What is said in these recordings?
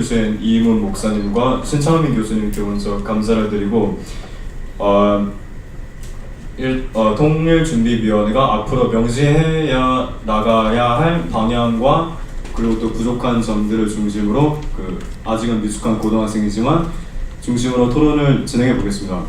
주신 이문 목사님과 신창민 교수님께 먼저 감사를 드리고 통일준비위원회가 앞으로 명시해야 나가야 할 방향과 그리고 또 부족한 점들을 중심으로 아직은 미숙한 고등학생이지만 중심으로 토론을 진행해 보겠습니다.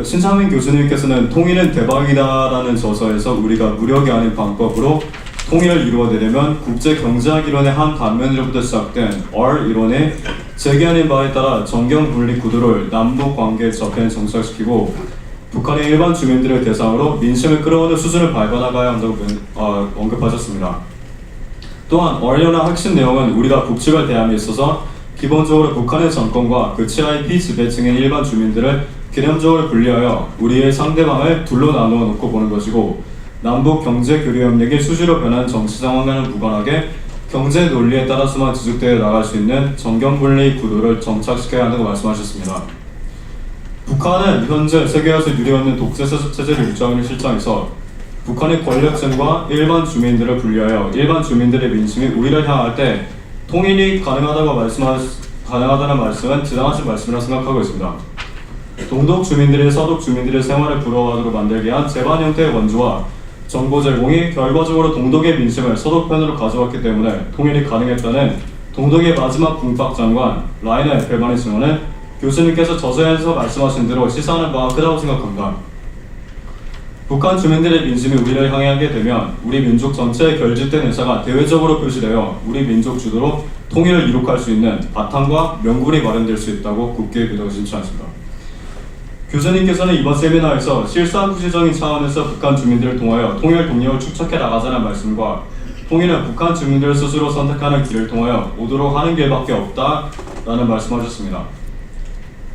신창민 교수님께서는 통일은 대박이다라는 저서에서 우리가 무력이 아닌 방법으로 통일을 이루어내려면 국제경제학 이론의 한 단면으로부터 시작된 R 이론의 제기하는 바에 따라 정경분리 구도를 남북관계 저편에 정착시키고 북한의 일반 주민들을 대상으로 민심을 끌어오는 수준을 밟아나가야 한다고 언급하셨습니다. 또한 R연의 핵심 내용은 우리가 북측을 대함에 있어서 기본적으로 북한의 정권과 그 치하의 피지배층의 일반 주민들을 개념적으로 분리하여 우리의 상대방을 둘로 나누어 놓고 보는 것이고 남북 경제 교류 협력이 수시로 변하는 정치 상황과는 무관하게 경제 논리에 따라서만 지속되어 나갈 수 있는 정경분리 구도를 정착시켜야 한다고 말씀하셨습니다. 북한은 현재 세계에서 유례없는 독재적 체제를 유지하는 실정에서 북한의 권력층과 일반 주민들을 분리하여 일반 주민들의 민심이 우리를 향할 때 통일이 가능하다는 말씀은 지당하신 말씀이라 생각하고 있습니다. 동독 주민들이 서독 주민들의 생활을 불허하도록 만들기 위한 제반 형태의 원조와 정보 제공이 결과적으로 동독의 민심을 서독 편으로 가져왔기 때문에 통일이 가능했다는 동독의 마지막 군박장관 라이너 에펠만의 증언은 교수님께서 저서에서 말씀하신 대로 시사하는 바가 크다고 생각합니다. 북한 주민들의 민심이 우리를 향해 하게 되면 우리 민족 전체의 결집된 의사가 대외적으로 표시되어 우리 민족 주도로 통일을 이룩할 수 있는 바탕과 명분이 마련될 수 있다고 굳게 믿어 신청하십니다. 교수님께서는 이번 세미나에서 실사구시적인 차원에서 북한 주민들을 통하여 통일 동력을 축적해 나가자는 말씀과 통일은 북한 주민들 스스로 선택하는 길을 통하여 오도록 하는 길밖에 없다라는 말씀하셨습니다.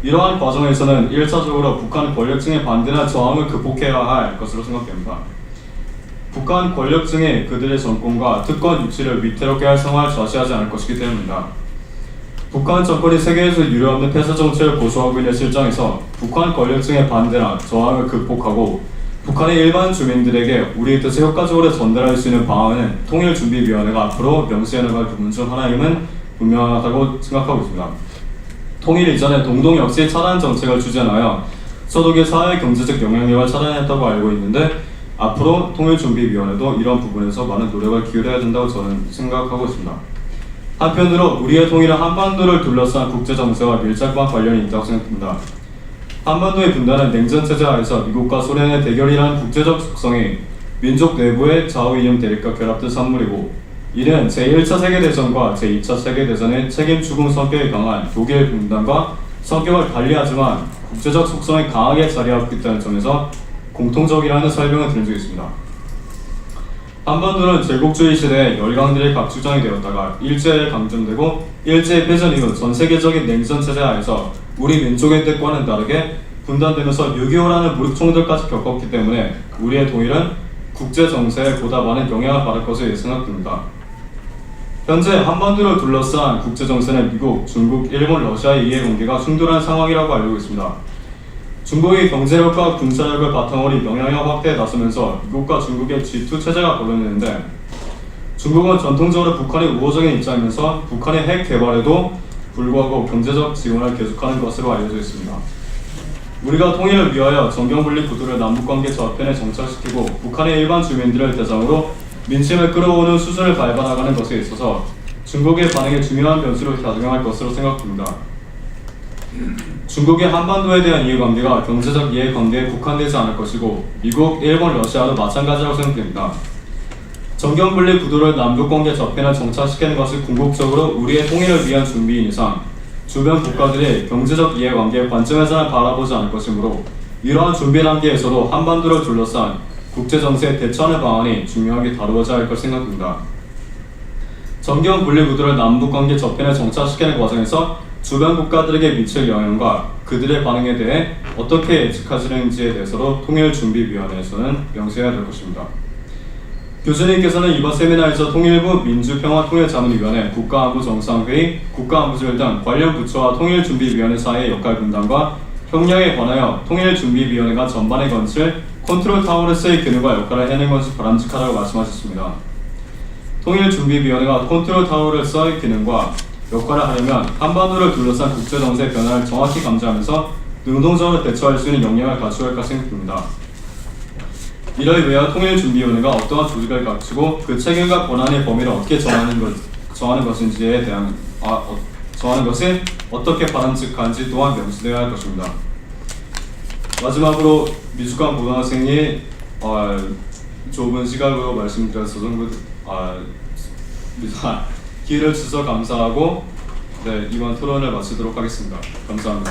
이러한 과정에서는 1차적으로 북한 권력층의 반대나 저항을 극복해야 할 것으로 생각됩니다. 북한 권력층이 그들의 정권과 특권 유치를 위태롭게 할 상황을 좌시하지 않을 것이기 때문입니다. 북한 정권이 세계에서 유례없는 폐쇄 정책을 고수하고 있는 실정에서 북한 권력층의 반대나 저항을 극복하고 북한의 일반 주민들에게 우리의 뜻을 효과적으로 전달할 수 있는 방안은 통일준비위원회가 앞으로 명시해 나갈 부분 중 하나임은 분명하다고 생각하고 있습니다. 통일 이전에 동독 역시 차단 정책을 추진하여 서독의 사회 경제적 영향력을 차단했다고 알고 있는데 앞으로 통일준비위원회도 이런 부분에서 많은 노력을 기울여야 된다고 저는 생각하고 있습니다. 한편으로 우리의 통일은 한반도를 둘러싼 국제정세와 밀접한 관련이 있다고 생각합니다. 한반도의 분단은 냉전체제 하에서 미국과 소련의 대결이라는 국제적 속성이 민족 내부의 좌우이념 대립과 결합된 산물이고 이는 제1차 세계대전과 제2차 세계대전의 책임 추궁 성격이 강한 독일 분단과 성격을 달리하지만 국제적 속성이 강하게 자리하고 있다는 점에서 공통적이라는 설명을 드린 적이 있습니다. 한반도는 제국주의 시대에 열강들이 각주장이 되었다가 일제에 강점되고 일제의 패전 이후 전 세계적인 냉전체제 하에서 우리 민족의 뜻과는 다르게 분단되면서 6.25라는 무력衝突까지 겪었기 때문에 우리의 통일은 국제정세에 보다 많은 영향을 받을 것으로 예상됩니다. 현재 한반도를 둘러싼 국제정세는 미국, 중국, 일본, 러시아의 이해관계가 충돌한 상황이라고 알고 있습니다. 중국이 경제력과 군사력을 바탕으로 영향력 확대에 나서면서 미국과 중국의 G2 체제가 벌어지는데 중국은 전통적으로 북한의 우호적인 입장이면서 북한의 핵 개발에도 불구하고 경제적 지원을 계속하는 것으로 알려져 있습니다. 우리가 통일을 위하여 정경분리 구도를 남북관계 저편에 정착시키고 북한의 일반 주민들을 대상으로 민심을 끌어오는 수준을 밟아나가는 것에 있어서 중국의 반응이 중요한 변수로 작용할 것으로 생각됩니다. 중국의 한반도에 대한 이해관계가 경제적 이해관계에 국한되지 않을 것이고 미국, 일본, 러시아도 마찬가지라고 생각됩니다. 정경분리 구도를 남북관계 저편에 정착시키는 것이 궁극적으로 우리의 통일을 위한 준비인 이상 주변 국가들이 경제적 이해관계의 관점에서는 바라보지 않을 것이므로 이러한 준비 단계에서도 한반도를 둘러싼 국제정세에 대처하는 방안이 중요하게 다루어져야 할 것 생각됩니다. 정경분리 구도를 남북관계 저편에 정착시키는 과정에서 주변 국가들에게 미칠 영향과 그들의 반응에 대해 어떻게 예측하시는지에 대해서도 통일준비위원회에서는 명시해야 될 것입니다. 교수님께서는 이번 세미나에서 통일부 민주평화통일자문위원회, 국가안보정상회의, 국가안보실 등 관련 부처와 통일준비위원회 사이의 역할 분담과 협력에 관하여 통일준비위원회가 전반에 걸칠 컨트롤 타워로서의 기능과 역할을 해내는 것이 바람직하다고 말씀하셨습니다. 통일준비위원회가 컨트롤 타워로서의 기능과 역할을 하려면 한반도를 둘러싼 국제 정세의 변화를 정확히 감지하면서 능동적으로 대처할 수 있는 역량을 갖추어야 할 것이 생각됩니다. 이를 위하여 통일준비위원회가 어떠한 조직을 갖추고 그 책임과 권한의 범위를 어떻게 정하는 것인지에 대한 정하는 것이 어떻게 바람직한지 또한 명시되어야 할 것입니다. 마지막으로 미숙한 고등학생이 좁은 시각으로 말씀드려서 기회를 주셔서 감사하고 이번 토론을 마치도록 하겠습니다. 감사합니다.